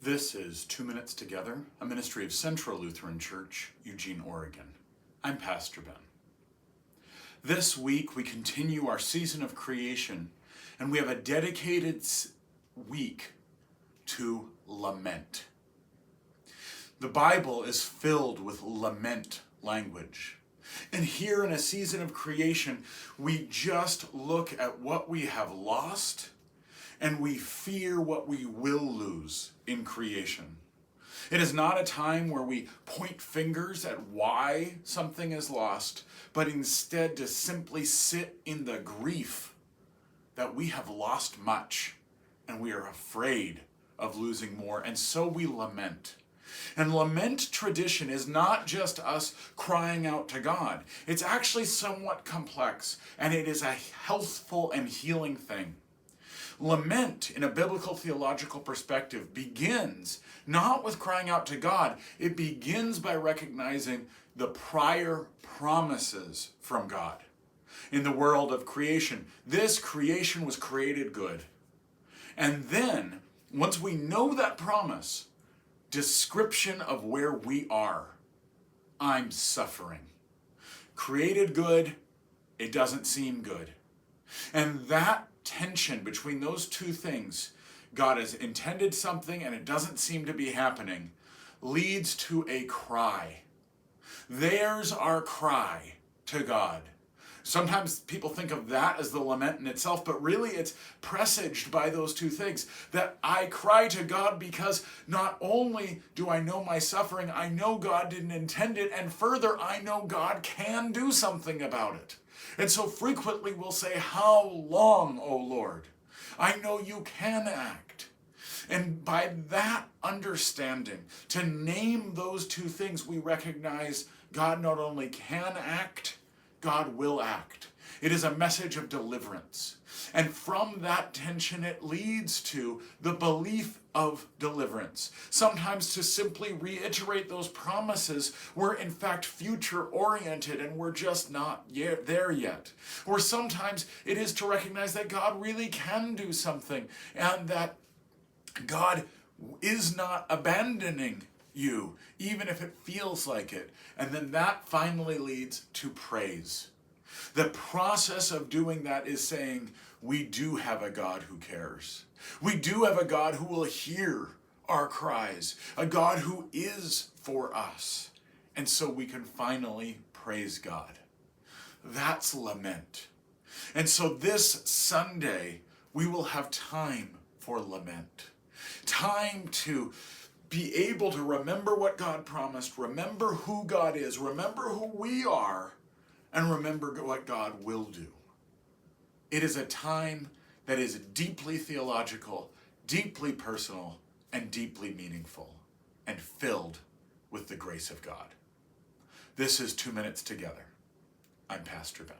This is 2 Minutes Together, a ministry of Central Lutheran Church, Eugene, Oregon. I'm Pastor Ben. This week we continue our season of creation, and we have a dedicated week to lament. The Bible is filled with lament language. And here in a season of creation, we just look at what we have lost and we fear what we will lose in creation. It is not a time where we point fingers at why something is lost, but instead to simply sit in the grief that we have lost much and we are afraid of losing more, and so we lament. And lament tradition is not just us crying out to God. It's actually somewhat complex, and it is a healthful and healing thing. Lament, in a biblical theological perspective, begins not with crying out to God. It begins by recognizing the prior promises from God. In the world of creation, this creation was created good. And then, once we know that promise, description of where we are. I'm suffering. Created good, it doesn't seem good. And that tension between those two things, God has intended something and it doesn't seem to be happening, leads to a cry. There's our cry to God. Sometimes people think of that as the lament in itself, but really it's presaged by those two things. That I cry to God because not only do I know my suffering, I know God didn't intend it, and further, I know God can do something about it. And so frequently we'll say, "How long, O Lord? I know you can act." And by that understanding, to name those two things, we recognize God not only can act, God will act. It is a message of deliverance. And from that tension, it leads to the belief of deliverance. Sometimes to simply reiterate those promises, we're in fact future-oriented and we're just not there yet. Or sometimes it is to recognize that God really can do something and that God is not abandoning you, even if it feels like it. And then that finally leads to praise. The process of doing that is saying, we do have a God who cares. We do have a God who will hear our cries, a God who is for us. And so we can finally praise God. That's lament. And so this Sunday, we will have time for lament. Time to be able to remember what God promised, remember who God is, remember who we are, and remember what God will do. It is a time that is deeply theological, deeply personal, and deeply meaningful, and filled with the grace of God. This is 2 Minutes Together. I'm Pastor Ben.